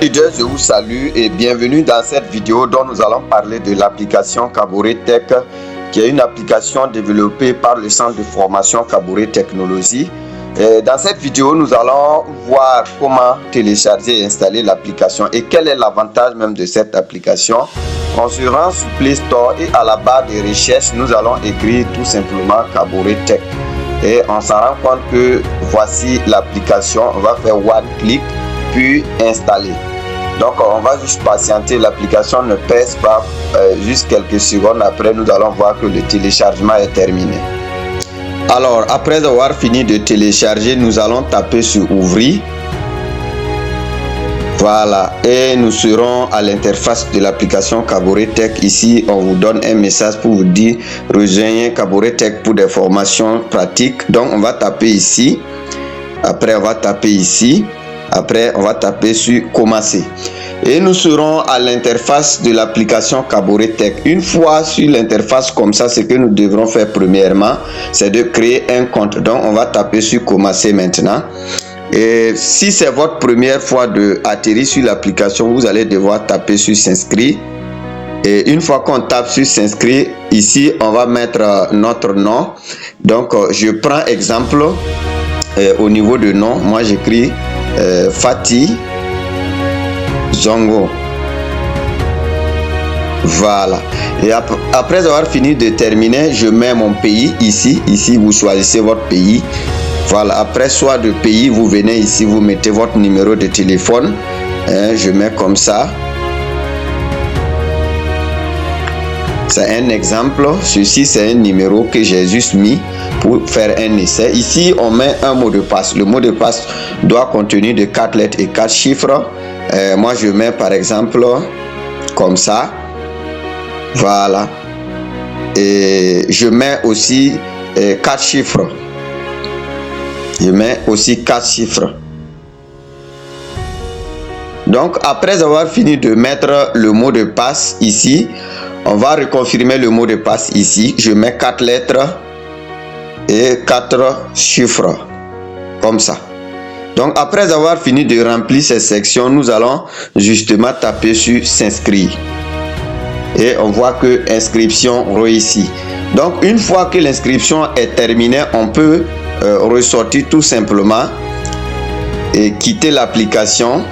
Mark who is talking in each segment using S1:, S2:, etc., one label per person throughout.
S1: Leaders, je vous salue et bienvenue dans cette vidéo dont nous allons parler de l'application Kabouré Tech, qui est une application développée par le centre de formation Kabouré Technologie. Et dans cette vidéo, nous allons voir comment télécharger et installer l'application et quel est l'avantage même de cette application. On se rend sur Play Store et à la barre de recherche, nous allons écrire tout simplement Kabouré Tech. Et on s'en rend compte que voici l'application. On va faire one click puis installer. Donc on va juste patienter, l'application ne pèse pas, juste quelques secondes après nous allons voir que le téléchargement est terminé. Alors après avoir fini de télécharger, nous allons taper sur ouvrir. Voilà, et nous serons à l'interface de l'application Kabouré Tech. Ici on vous donne un message pour vous dire rejoignez Kabouré Tech pour des formations pratiques. Donc on va taper ici, après on va taper ici, après on va taper sur commencer et nous serons à l'interface de l'application Kabouré Tech. Une fois sur l'interface comme ça, ce que nous devrons faire premièrement, c'est de créer un compte. Donc on va taper sur commencer maintenant. Et si c'est votre première fois d'atterrir sur l'application, vous allez devoir taper sur s'inscrire. Et une fois qu'on tape sur s'inscrire, ici on va mettre notre nom. Donc je prends exemple au niveau de nom, moi j'écris Fatih Zongo. Voilà, et après avoir fini de terminer, je mets mon pays ici vous choisissez votre pays. Voilà, après soit de pays, vous venez ici, vous mettez votre numéro de téléphone, je mets comme ça. C'est un exemple, ceci c'est un numéro que j'ai juste mis pour faire un essai. Ici on met un mot de passe. Le mot de passe doit contenir de 4 lettres et 4 chiffres. Moi je mets par exemple comme ça. Voilà, et je mets aussi 4 chiffres. Je mets aussi 4 chiffres. Donc après avoir fini de mettre le mot de passe ici, on va reconfirmer le mot de passe ici. Je mets 4 lettres et 4 chiffres comme ça. Donc après avoir fini de remplir ces sections, nous allons justement taper sur s'inscrire et on voit que inscription réussie. Donc une fois que l'inscription est terminée, on peut ressortir tout simplement et quitter l'application.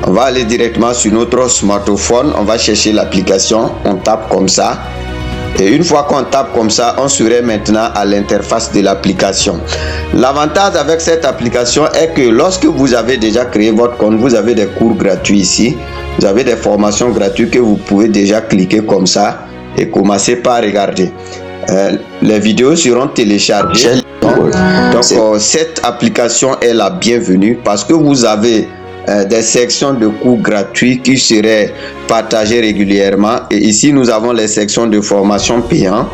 S1: On va aller directement sur notre smartphone, on va chercher l'application, on tape comme ça. Et une fois qu'on tape comme ça, on serait maintenant à l'interface de l'application. L'avantage avec cette application est que lorsque vous avez déjà créé votre compte, vous avez des cours gratuits ici. Vous avez des formations gratuites que vous pouvez déjà cliquer comme ça et commencer par regarder. Les vidéos seront téléchargées. Donc cette application est la bienvenue parce que vous avez des sections de cours gratuits qui seraient partagées régulièrement, et ici nous avons les sections de formation payante.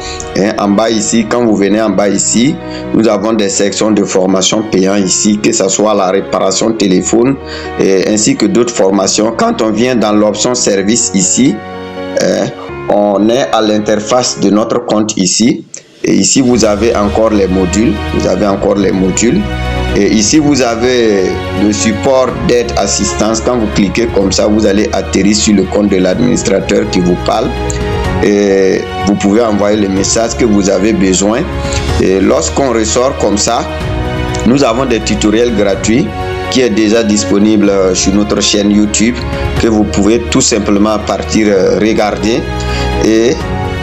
S1: En bas ici, quand vous venez en bas ici, nous avons des sections de formation payante ici, que ce soit la réparation téléphone et ainsi que d'autres formations. Quand on vient dans l'option service ici, on est à l'interface de notre compte ici, et ici vous avez encore les modules, et ici vous avez le support d'aide assistance. Quand vous cliquez comme ça, vous allez atterrir sur le compte de l'administrateur qui vous parle et vous pouvez envoyer les messages que vous avez besoin. Et lorsqu'on ressort comme ça, nous avons des tutoriels gratuits qui est déjà disponible sur notre chaîne YouTube, que vous pouvez tout simplement partir regarder. Et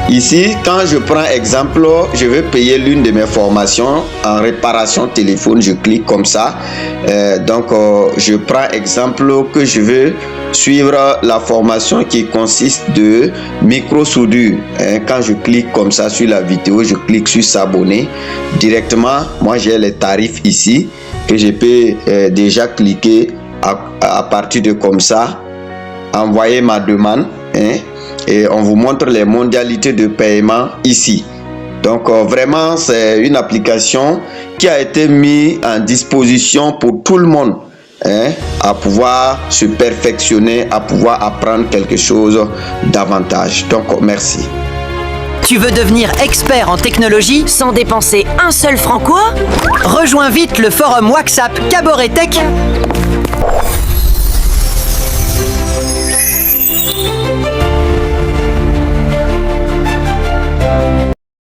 S1: ici, quand je prends exemple, je vais payer l'une de mes formations en réparation téléphone, je clique comme ça. Donc je prends exemple que je veux suivre la formation qui consiste de micro soudure. Quand je clique comme ça sur la vidéo, je clique sur s'abonner directement. Moi j'ai les tarifs ici que je peux déjà cliquer à partir de comme ça, envoyer ma demande, et on vous montre les modalités de paiement ici. Donc vraiment c'est une application qui a été mise en disposition pour tout le monde, à pouvoir se perfectionner, à pouvoir apprendre quelque chose davantage. Donc merci.
S2: Tu veux devenir expert en technologie sans dépenser un seul franc quoi? Rejoins vite le forum WhatsApp Kabouré Tech